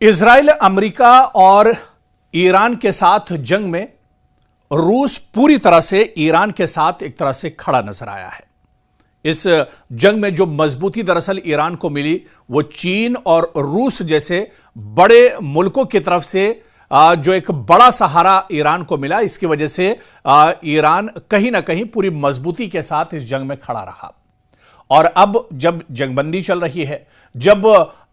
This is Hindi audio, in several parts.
इजराइल, अमेरिका और ईरान के साथ जंग में रूस पूरी तरह से ईरान के साथ एक तरह से खड़ा नजर आया है। इस जंग में जो मजबूती दरअसल ईरान को मिली वो चीन और रूस जैसे बड़े मुल्कों की तरफ से जो एक बड़ा सहारा ईरान को मिला, इसकी वजह से ईरान कहीं ना कहीं पूरी मजबूती के साथ इस जंग में खड़ा रहा। और अब जब जंगबंदी चल रही है, जब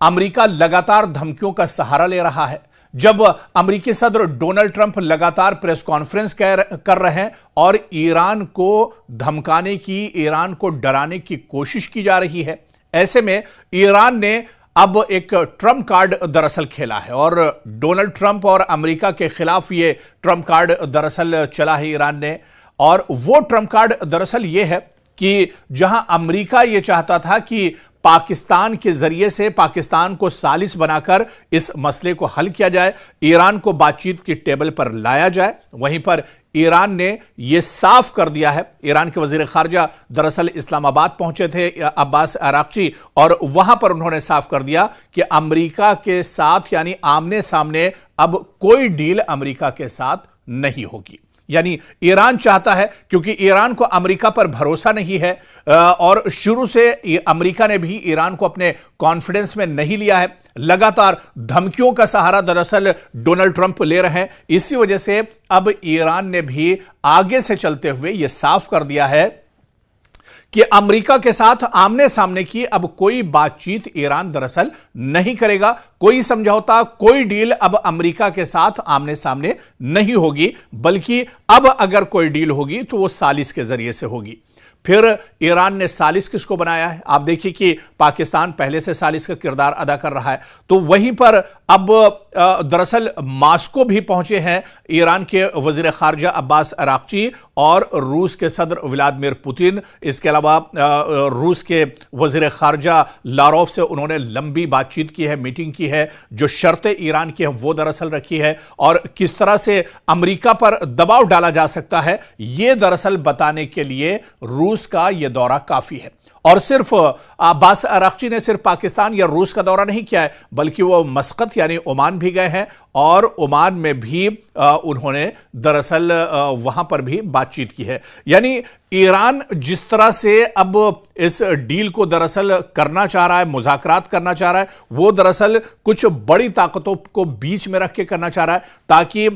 अमेरिका लगातार धमकियों का सहारा ले रहा है, जब अमेरिकी सदर डोनाल्ड ट्रंप लगातार प्रेस कॉन्फ्रेंस कर रहे हैं और ईरान को धमकाने की, ईरान को डराने की कोशिश की जा रही है, ऐसे में ईरान ने अब एक ट्रंप कार्ड दरअसल खेला है और डोनाल्ड ट्रंप और अमेरिका के खिलाफ ये ट्रंप कार्ड दरअसल चला है ईरान ने। और वो ट्रंप कार्ड दरअसल ये है कि जहां अमेरिका ये चाहता था कि पाकिस्तान के जरिए से पाकिस्तान को सालिस बनाकर इस मसले को हल किया जाए, ईरान को बातचीत की टेबल पर लाया जाए, वहीं पर ईरान ने यह साफ कर दिया है। ईरान के वजीर खारजा दरअसल इस्लामाबाद पहुंचे थे, अब्बास अराक्ची, और वहां पर उन्होंने साफ कर दिया कि अमेरिका के साथ यानी आमने सामने अब कोई डील अमेरिका के साथ नहीं होगी। यानी ईरान चाहता है, क्योंकि ईरान को अमेरिका पर भरोसा नहीं है और शुरू से अमेरिका ने भी ईरान को अपने कॉन्फिडेंस में नहीं लिया है, लगातार धमकियों का सहारा दरअसल डोनाल्ड ट्रंप ले रहे हैं। इसी वजह से अब ईरान ने भी आगे से चलते हुए यह साफ कर दिया है कि अमेरिका के साथ आमने सामने की अब कोई बातचीत ईरान दरअसल नहीं करेगा, कोई समझौता, कोई डील अब अमेरिका के साथ आमने सामने नहीं होगी, बल्कि अब अगर कोई डील होगी तो वो सालिस के जरिए से होगी। फिर ईरान ने सालिस किसको बनाया है? आप देखिए कि पाकिस्तान पहले से सालिस का किरदार अदा कर रहा है, तो वहीं पर अब दरअसल मास्को भी पहुंचे हैं ईरान के वजीर खारजा अब्बास अराक्ची और रूस के सदर व्लादिमीर पुतिन। इसके अलावा रूस के वजीर खारजा लारोव से उन्होंने लंबी बातचीत की है, मीटिंग की है, जो शर्तें ईरान की है वो दरअसल रखी है और किस तरह से अमेरिका पर दबाव डाला जा सकता है, यह दरअसल बताने के लिए रूस का यह दौरा काफी है। और सिर्फ अब्बास अराक्ची ने सिर्फ पाकिस्तान या रूस का दौरा नहीं किया है, बल्कि वो मस्कत यानी ओमान भी गए हैं और ओमान में भी उन्होंने दरअसल वहां पर भी बातचीत की है। यानी ईरान जिस तरह से अब इस डील को दरअसल करना चाह रहा है, मुज़ाकरात करना चाह रहा है, वो दरअसल कुछ बड़ी ताकतों को बीच में रख के करना चाह रहा है, ताकि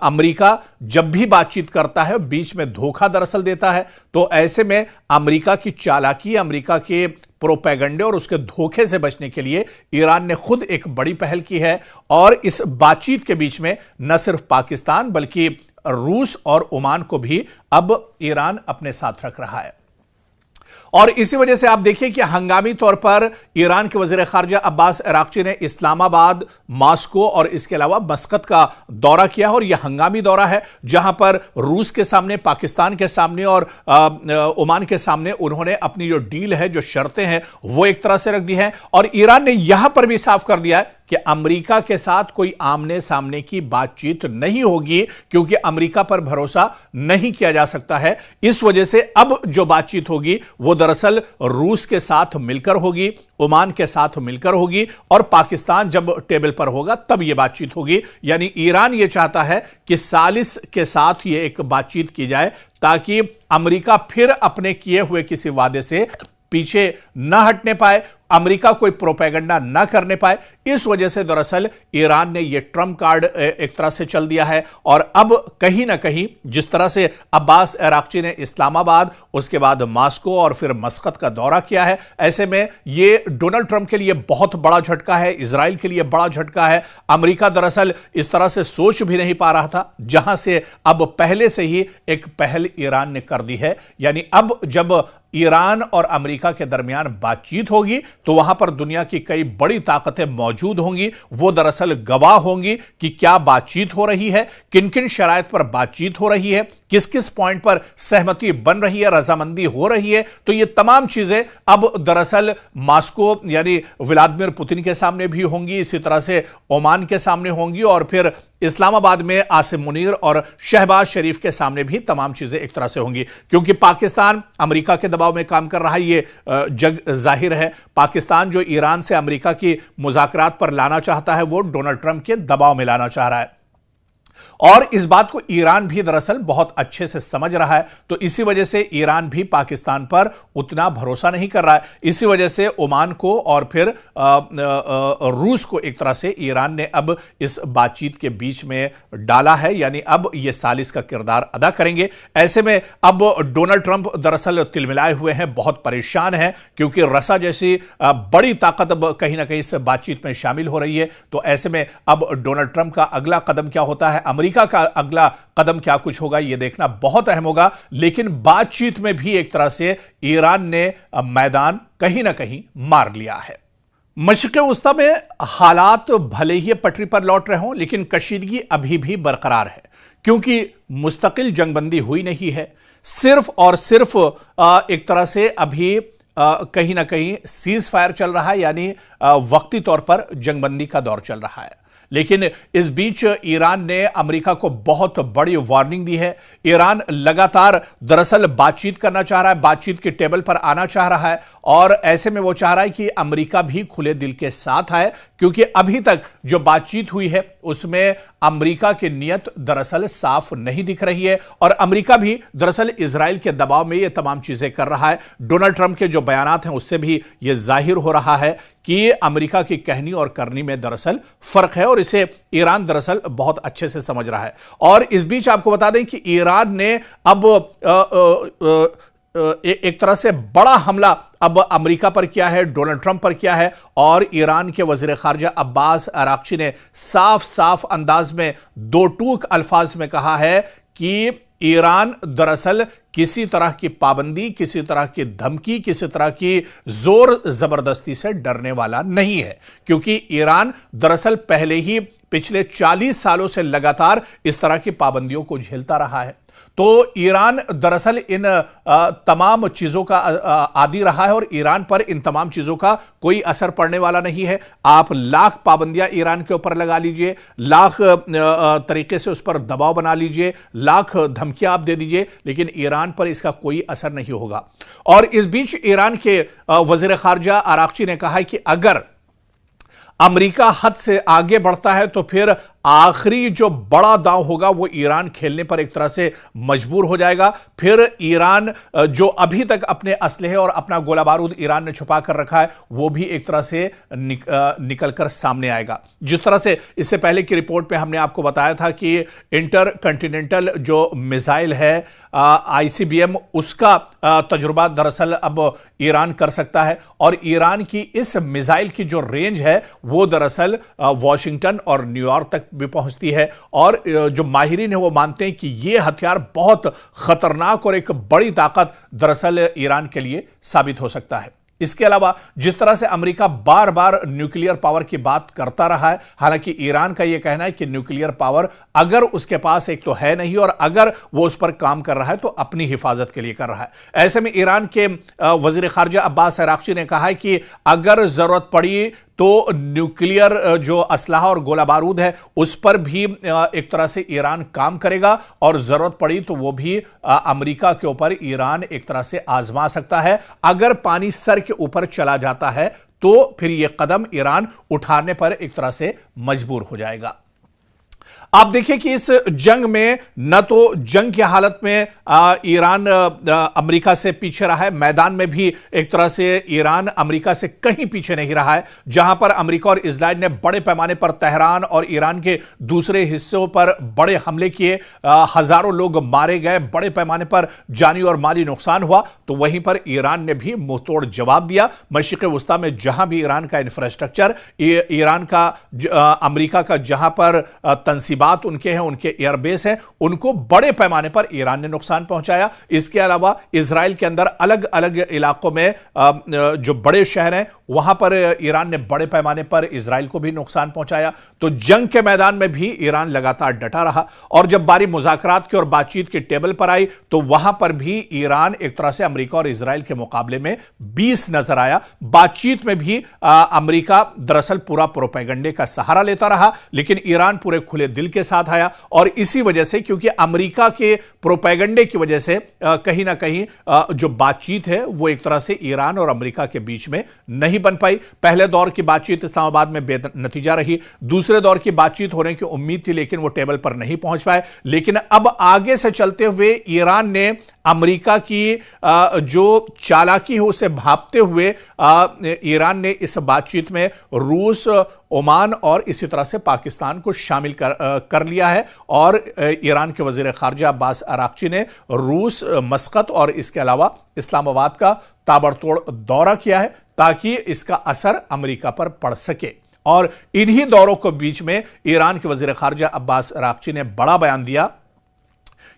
अमेरिका जब भी बातचीत करता है बीच में धोखा दरअसल देता है, तो ऐसे में अमेरिका की चालाकी, अमेरिका के प्रोपेगेंडे और उसके धोखे से बचने के लिए ईरान ने खुद एक बड़ी पहल की है और इस बातचीत के बीच में न सिर्फ पाकिस्तान बल्कि रूस और ओमान को भी अब ईरान अपने साथ रख रहा है। और इसी वजह से आप देखिए कि हंगामी तौर पर ईरान के वजीर खारजा अब्बास अराक्ची ने इस्लामाबाद, मास्को और इसके अलावा मस्कत का दौरा किया और यह हंगामी दौरा है, जहां पर रूस के सामने, पाकिस्तान के सामने और ओमान के सामने उन्होंने अपनी जो डील है, जो शर्तें हैं, वो एक तरह से रख दी हैं। और ईरान ने यहां पर भी साफ कर दिया है कि अमेरिका के साथ कोई आमने सामने की बातचीत नहीं होगी, क्योंकि अमेरिका पर भरोसा नहीं किया जा सकता है। इस वजह से अब जो बातचीत होगी वो दरअसल रूस के साथ मिलकर होगी, ओमान के साथ मिलकर होगी और पाकिस्तान जब टेबल पर होगा तब यह बातचीत होगी। यानी ईरान यह चाहता है कि सालिस के साथ यह एक बातचीत की जाए, ताकि अमेरिका फिर अपने किए हुए किसी वादे से पीछे न हटने पाए, अमेरिका कोई प्रोपेगेंडा न करने पाए। इस वजह से दरअसल ईरान ने यह ट्रंप कार्ड एक तरह से चल दिया है। और अब कहीं ना कहीं जिस तरह से अब्बास अराक्ची ने इस्लामाबाद, उसके बाद मास्को और फिर मस्कत का दौरा किया है, ऐसे में यह डोनाल्ड ट्रंप के लिए बहुत बड़ा झटका है, इजराइल के लिए बड़ा झटका है। अमेरिका दरअसल इस तरह से सोच भी नहीं पा रहा था, जहां से अब पहले से ही एक पहल ईरान ने कर दी है। यानी अब जब ईरान और अमेरिका के दरमियान बातचीत होगी तो वहां पर दुनिया की कई बड़ी ताकतें मौजूद होंगी, वो दरअसल गवाह होंगी कि क्या बातचीत हो रही है, किन किन शराइत पर बातचीत हो रही है, किस किस पॉइंट पर सहमति बन रही है, रजामंदी हो रही है। तो ये तमाम चीजें अब दरअसल मास्को यानी व्लादिमीर पुतिन के सामने भी होंगी, इसी तरह से ओमान के सामने होंगी और फिर इस्लामाबाद में आसिम मुनीर और शहबाज शरीफ के सामने भी तमाम चीजें एक तरह से होंगी, क्योंकि पाकिस्तान अमेरिका के दबाव में काम कर रहा है, ये जग जाहिर है। पाकिस्तान जो ईरान से अमेरिका की मुज़ाकरात पर लाना चाहता है, वो डोनाल्ड ट्रंप के दबाव में लाना चाह रहा है, और इस बात को ईरान भी दरअसल बहुत अच्छे से समझ रहा है। तो इसी वजह से ईरान भी पाकिस्तान पर उतना भरोसा नहीं कर रहा है। इसी वजह से ओमान को और फिर रूस को एक तरह से ईरान ने अब इस बातचीत के बीच में डाला है, यानी अब ये सालिस का किरदार अदा करेंगे। ऐसे में अब डोनाल्ड ट्रंप दरअसल तिलमिलाए हुए हैं, बहुत परेशान हैं, क्योंकि रसा जैसी बड़ी ताकत अब कहीं ना कहीं इस बातचीत में शामिल हो रही है। तो ऐसे में अब डोनाल्ड ट्रंप का अगला कदम क्या होता है, अमेरिका का अगला कदम क्या कुछ होगा, यह देखना बहुत अहम होगा। लेकिन बातचीत में भी एक तरह से ईरान ने मैदान कहीं ना कहीं मार लिया है। मशरिक़ वस्ता में हालात भले ही पटरी पर लौट रहे हों, लेकिन कशीदगी अभी भी बरकरार है, क्योंकि मुस्तकिल जंगबंदी हुई नहीं है। सिर्फ और सिर्फ एक तरह से अभी कहीं ना कहीं सीज फायर चल रहा है, यानी वक्ती तौर पर जंगबंदी का दौर चल रहा है। लेकिन इस बीच ईरान ने अमेरिका को बहुत बड़ी वार्निंग दी है। ईरान लगातार दरअसल बातचीत करना चाह रहा है, बातचीत के टेबल पर आना चाह रहा है, और ऐसे में वो चाह रहा है कि अमेरिका भी खुले दिल के साथ आए, क्योंकि अभी तक जो बातचीत हुई है उसमें अमेरिका की नीयत दरअसल साफ नहीं दिख रही है, और अमेरिका भी दरअसल इजराइल के दबाव में ये तमाम चीजें कर रहा है। डोनाल्ड ट्रंप के जो बयानात हैं उससे भी यह जाहिर हो रहा है कि अमेरिका की कहनी और करनी में दरअसल फर्क है, और इसे ईरान दरअसल बहुत अच्छे से समझ रहा है। और इस बीच आपको बता दें कि ईरान ने अब एक तरह से बड़ा हमला अब अमेरिका पर किया है, डोनाल्ड ट्रंप पर किया है, और ईरान के वजीर खारजा अब्बास अराक्ची ने साफ साफ अंदाज में, दो टूक अल्फाज में कहा है कि ईरान दरअसल किसी तरह की पाबंदी, किसी तरह की धमकी, किसी तरह की जोर जबरदस्ती से डरने वाला नहीं है, क्योंकि ईरान दरअसल पहले ही पिछले 40 सालों से लगातार इस तरह की पाबंदियों को झेलता रहा है। तो ईरान दरअसल इन तमाम चीजों का आदी रहा है, और ईरान पर इन तमाम चीजों का कोई असर पड़ने वाला नहीं है। आप लाख पाबंदियां ईरान के ऊपर लगा लीजिए, लाख तरीके से उस पर दबाव बना लीजिए, लाख धमकियां आप दे दीजिए, लेकिन ईरान पर इसका कोई असर नहीं होगा। और इस बीच ईरान के वजीर खारजा आराक्ची ने कहा है कि अगर अमेरिका हद से आगे बढ़ता है तो फिर आखिरी जो बड़ा दांव होगा वो ईरान खेलने पर एक तरह से मजबूर हो जाएगा। फिर ईरान जो अभी तक अपने असलहे और अपना गोला बारूद ईरान ने छुपा कर रखा है वो भी एक तरह से निकल कर सामने आएगा। जिस तरह से इससे पहले की रिपोर्ट में हमने आपको बताया था कि इंटर कॉन्टिनेंटल जो मिसाइल है आईसीबीएम, उसका तजुर्बा दरअसल अब ईरान कर सकता है, और ईरान की इस मिसाइल की जो रेंज है वो दरअसल वॉशिंगटन और न्यूयॉर्क तक भी पहुंचती है। और जो माहिरीन है वो मानते हैं कि यह हथियार बहुत खतरनाक और एक बड़ी ताकत दरअसल ईरान के लिए साबित हो सकता है। इसके अलावा जिस तरह से अमेरिका बार बार न्यूक्लियर पावर की बात करता रहा है, हालांकि ईरान का यह कहना है कि न्यूक्लियर पावर अगर उसके पास एक तो है नहीं, और अगर वो उस पर काम कर रहा है तो अपनी हिफाजत के लिए कर रहा है। ऐसे में ईरान के वजीर खारजा अब्बास अराक्ची ने कहा है कि अगर जरूरत पड़ी तो न्यूक्लियर जो असलहा और गोला बारूद है उस पर भी एक तरह से ईरान काम करेगा, और जरूरत पड़ी तो वो भी अमेरिका के ऊपर ईरान एक तरह से आजमा सकता है। अगर पानी सर के ऊपर चला जाता है तो फिर यह कदम ईरान उठाने पर एक तरह से मजबूर हो जाएगा। आप देखिए कि इस जंग में न तो जंग की हालत में ईरान अमेरिका से पीछे रहा है, मैदान में भी एक तरह से ईरान अमेरिका से कहीं पीछे नहीं रहा है। जहां पर अमेरिका और इजराइल ने बड़े पैमाने पर तेहरान और ईरान के दूसरे हिस्सों पर बड़े हमले किए, हजारों लोग मारे गए, बड़े पैमाने पर जानी और माली नुकसान हुआ, तो वहीं पर ईरान ने भी मुंहतोड़ जवाब दिया। मशरिक़ वस्ता में जहां भी ईरान का इंफ्रास्ट्रक्चर, ईरान का अमेरिका का जहां पर तंसीब बात उनके हैं, उनके एयरबेस हैं, उनको बड़े पैमाने पर ईरान ने नुकसान पहुंचाया। इसके अलावा इजराइल के अंदर अलग अलग इलाकों में जो बड़े शहर हैं वहां पर ईरान ने बड़े पैमाने पर इजराइल को भी नुकसान पहुंचाया। तो जंग के मैदान में भी ईरान लगातार डटा रहा, और जब बारी मुज़ाकरात की और बातचीत के टेबल पर आई तो वहां पर भी ईरान एक तरह से अमेरिका और इजराइल के मुकाबले में 20 नजर आया। बातचीत में भी अमेरिका दरअसल पूरा प्रोपेगेंडे का सहारा लेता रहा, लेकिन ईरान पूरे खुले दिल के साथ आया और इसी वजह से, क्योंकि अमेरिका के प्रोपेगेंडे की वजह से कहीं ना कहीं जो बातचीत है वो एक तरह से ईरान और अमेरिका के बीच में नहीं बन पाई। पहले दौर की बातचीत इस्लामाबाद में बेनतीजा रही, दूसरे दौर की बातचीत होने की उम्मीद थी लेकिन वो टेबल पर नहीं पहुंच पाए। लेकिन अब आगे से चलते हुए ईरान ने अमेरिका की जो चालाकी है उसे भांपते हुए ईरान ने इस बातचीत में रूस, ओमान और इसी तरह से पाकिस्तान को शामिल कर लिया है। और ईरान के वजीर खारजा अब्बास अराक्ची ने रूस, मस्कत और इसके अलावा इस्लामाबाद का ताबड़तोड़ दौरा किया है ताकि इसका असर अमेरिका पर पड़ सके। और इन्हीं दौरों के बीच में ईरान के वजीर खारजा अब्बास अराक्ची ने बड़ा बयान दिया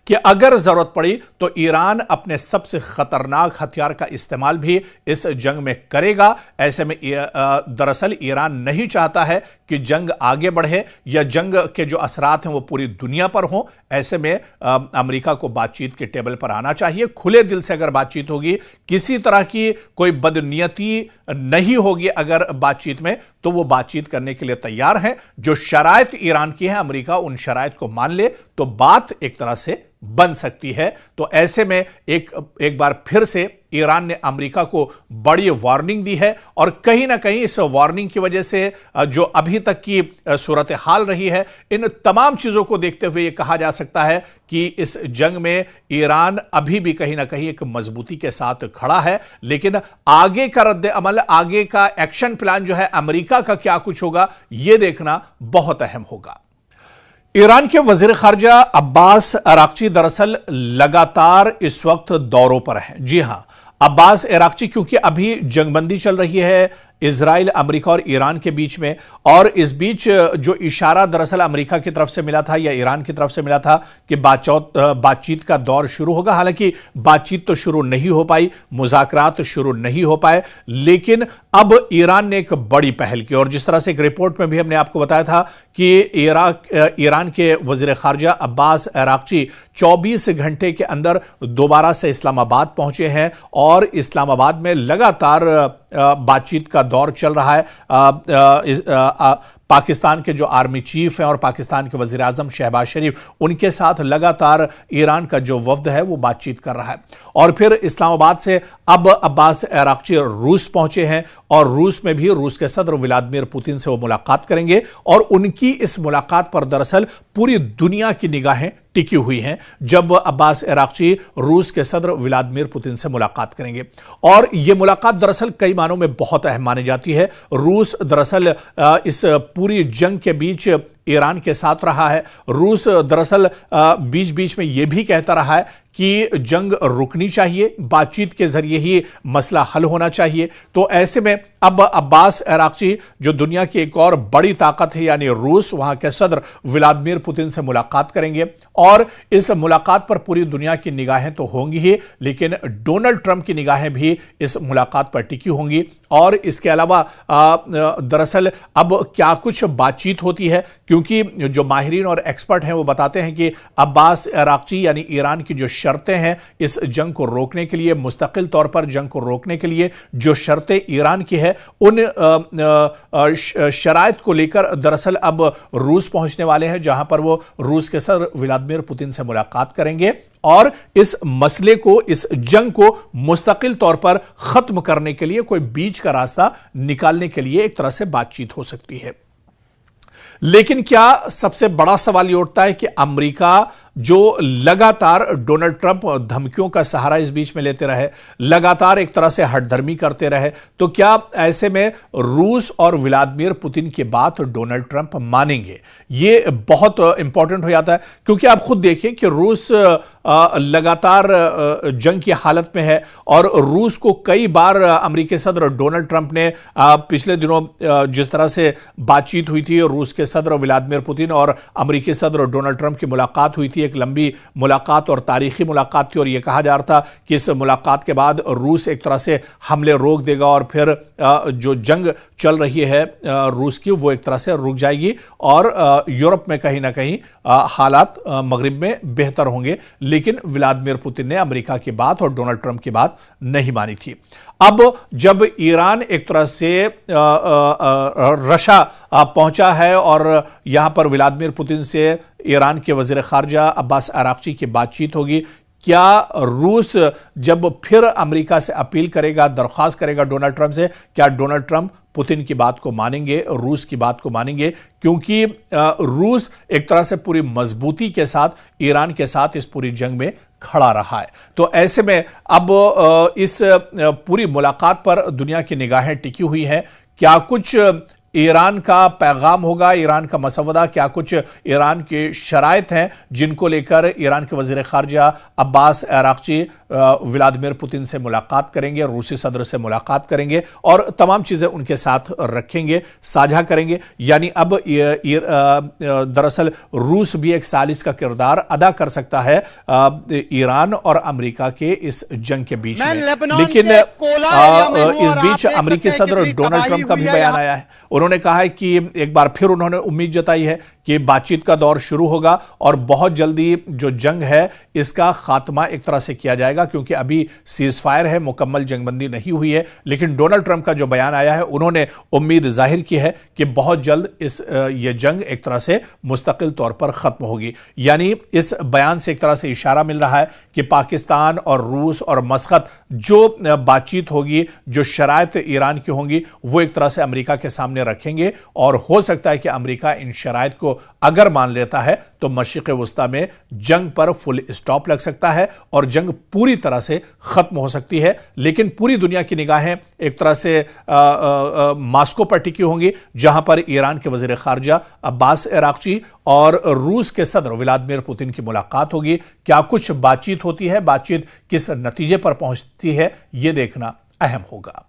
कि अगर जरूरत पड़ी तो ईरान अपने सबसे खतरनाक हथियार का इस्तेमाल भी इस जंग में करेगा। ऐसे में दरअसल ईरान नहीं चाहता है कि जंग आगे बढ़े या जंग के जो असरात हैं वो पूरी दुनिया पर हों। ऐसे में अमेरिका को बातचीत के टेबल पर आना चाहिए। खुले दिल से अगर बातचीत होगी, किसी तरह की कोई बदनीयती नहीं होगी अगर बातचीत में, तो वो बातचीत करने के लिए तैयार हैं। जो शराइत ईरान की है, अमेरिका उन शराइत को मान ले तो बात एक तरह से बन सकती है। तो ऐसे में एक बार फिर से ईरान ने अमेरिका को बड़ी वार्निंग दी है और कहीं ना कहीं इस वार्निंग की वजह से जो अभी तक की सूरत हाल रही है, इन तमाम चीजों को देखते हुए यह कहा जा सकता है कि इस जंग में ईरान अभी भी कहीं ना कहीं एक मजबूती के साथ खड़ा है। लेकिन आगे का रद्द अमल, आगे का एक्शन प्लान जो है अमेरिका का क्या कुछ होगा, यह देखना बहुत अहम होगा। ईरान के वजीर खारजा अब्बास अराक्ची दरअसल लगातार इस वक्त दौरों पर हैं। जी हां, अब्बास अराक्ची क्योंकि अभी जंगबंदी चल रही है इजराइल, अमेरिका और ईरान के बीच में, और इस बीच जो इशारा दरअसल अमेरिका की तरफ से मिला था या ईरान की तरफ से मिला था कि बातचीत का दौर शुरू होगा। हालांकि बातचीत तो शुरू नहीं हो पाई, मुज़ाकरात शुरू नहीं हो पाए, लेकिन अब ईरान ने एक बड़ी पहल की। और जिस तरह से एक रिपोर्ट में भी हमने आपको बताया था कि ईरान के वजीर खारजा अब्बास अराक्ची 24 घंटे के अंदर दोबारा से इस्लामाबाद पहुंचे हैं और इस्लामाबाद में लगातार बातचीत का दौर चल रहा है। पाकिस्तान के जो आर्मी चीफ हैं और पाकिस्तान के वजीर आजम शहबाज शरीफ, उनके साथ लगातार ईरान का जो वफ्द है वो बातचीत कर रहा है। और फिर इस्लामाबाद से अब अब्बास अराक्ची रूस पहुंचे हैं और रूस में भी रूस के सदर व्लादिमीर पुतिन से वो मुलाकात करेंगे। और उनकी इस मुलाकात पर दरअसल पूरी दुनिया की निगाहें टिकी हुई हैं जब अब्बास अराक्ची रूस के सदर व्लादिमीर पुतिन से मुलाकात करेंगे। और यह मुलाकात दरअसल कई मानों में बहुत अहम मानी जाती है। रूस दरअसल इस पूरी जंग के बीच ईरान के साथ रहा है। रूस दरअसल बीच बीच में यह भी कहता रहा है कि जंग रुकनी चाहिए, बातचीत के जरिए ही मसला हल होना चाहिए। तो ऐसे में अब अब्बास अराक्ची जो दुनिया की एक और बड़ी ताकत है यानी रूस, वहां के सदर व्लादिमीर पुतिन से मुलाकात करेंगे। और इस मुलाकात पर पूरी दुनिया की निगाहें तो होंगी ही, लेकिन डोनाल्ड ट्रंप की निगाहें भी इस मुलाकात पर टिकी होंगी। और इसके अलावा दरअसल अब क्या कुछ बातचीत होती है, क्योंकि जो माहिरीन और एक्सपर्ट हैं वो बताते हैं कि अब्बास अराक्ची यानी ईरान की जो शर्तें हैं इस जंग को रोकने के लिए, मुस्तकिल तौर पर जंग को रोकने के लिए जो शर्तें ईरान की है, उन शराइत को लेकर दरअसल अब रूस पहुंचने वाले हैं, जहां पर वो रूस के सदर व्लादिमीर पुतिन से मुलाकात करेंगे और इस मसले को, इस जंग को मुस्तकिल तौर पर खत्म करने के लिए कोई बीच का रास्ता निकालने के लिए एक तरह से बातचीत हो सकती है। लेकिन क्या सबसे बड़ा सवाल यह उठता है कि अमेरिका जो लगातार डोनाल्ड ट्रंप धमकियों का सहारा इस बीच में लेते रहे, लगातार एक तरह से हठधर्मी करते रहे, तो क्या ऐसे में रूस और व्लादिमीर पुतिन की बात डोनाल्ड ट्रंप मानेंगे? ये बहुत इंपॉर्टेंट हो जाता है, क्योंकि आप खुद देखिए कि रूस लगातार जंग की हालत में है और रूस को कई बार अमेरिकी सदर डोनाल्ड ट्रंप ने पिछले दिनों जिस तरह से बातचीत हुई थी, रूस के सदर व्लादिमीर पुतिन और अमेरिकी सदर डोनाल्ड ट्रंप की मुलाकात हुई थी, एक लंबी मुलाकात और तारीखी मुलाकात थी। और यह कहा जा रहा था कि इस मुलाकात के बाद रूस एक तरह से हमले रोक देगा और फिर जो जंग चल रही है रूस की वो एक तरह से रुक जाएगी और यूरोप में कहीं ना कहीं हालात मगरिब में बेहतर होंगे। लेकिन व्लादिमीर पुतिन ने अमेरिका की बात और डोनाल्ड ट्रंप की बात नहीं मानी थी। अब जब ईरान एक तरह से रशा पहुंचा है और यहां पर व्लादिमीर पुतिन से ईरान के वजीर खारजा अब्बास अराक्ची की बातचीत होगी, क्या रूस जब फिर अमेरिका से अपील करेगा, दरख्वास्त करेगा डोनाल्ड ट्रंप से, क्या डोनाल्ड ट्रंप पुतिन की बात को मानेंगे, रूस की बात को मानेंगे? क्योंकि रूस एक तरह से पूरी मजबूती के साथ ईरान के साथ इस पूरी जंग में खड़ा रहा है। तो ऐसे में अब इस पूरी मुलाकात पर दुनिया की निगाहें टिकी हुई हैं। क्या कुछ ईरान का पैगाम होगा, ईरान का मसवदा, क्या कुछ ईरान के शराइत हैं जिनको लेकर ईरान के वजीर खारजा अब्बास अराक्ची व्लादिमीर पुतिन से मुलाकात करेंगे, रूसी सदर से मुलाकात करेंगे और तमाम चीज़ें उनके साथ रखेंगे, साझा करेंगे? यानी अब दरअसल रूस भी एक सालिस का किरदार अदा कर सकता है ईरान और अमेरिका के इस जंग के बीच में। लेकिन इस बीच अमेरिकी सदर डोनाल्ड ट्रंप का भी बयान आया है। उन्होंने कहा है कि एक बार फिर उन्होंने उम्मीद जताई है कि बातचीत का दौर शुरू होगा और बहुत जल्दी जो जंग है इसका खात्मा एक तरह से किया जाएगा, क्योंकि अभी सीजफायर है, मुकम्मल जंगबंदी नहीं हुई है। लेकिन डोनाल्ड ट्रंप का जो बयान आया है, उन्होंने उम्मीद जाहिर की है कि बहुत जल्द ये जंग एक तरह से मुस्तकिल तौर पर खत्म होगी। यानी इस बयान से एक तरह से इशारा मिल रहा है कि पाकिस्तान और रूस और मस्कत जो बातचीत होगी, जो शराइत ईरान की होंगी, वो एक तरह से अमेरिका के सामने रखेंगे और हो सकता है कि अमेरिका इन शराइत को अगर मान लेता है तो मशरिक़ वुस्ता में जंग पर फुल स्टॉप लग सकता है और जंग पूरी तरह से खत्म हो सकती है। लेकिन पूरी दुनिया की निगाहें एक तरह से मास्को पर टिकी होंगी, जहां पर ईरान के वजीर खारजा अब्बास अराक्ची और रूस के सदर व्लादिमीर पुतिन की मुलाकात होगी। क्या कुछ बातचीत होती है, बातचीत किस नतीजे पर पहुंचती है, यह देखना अहम होगा।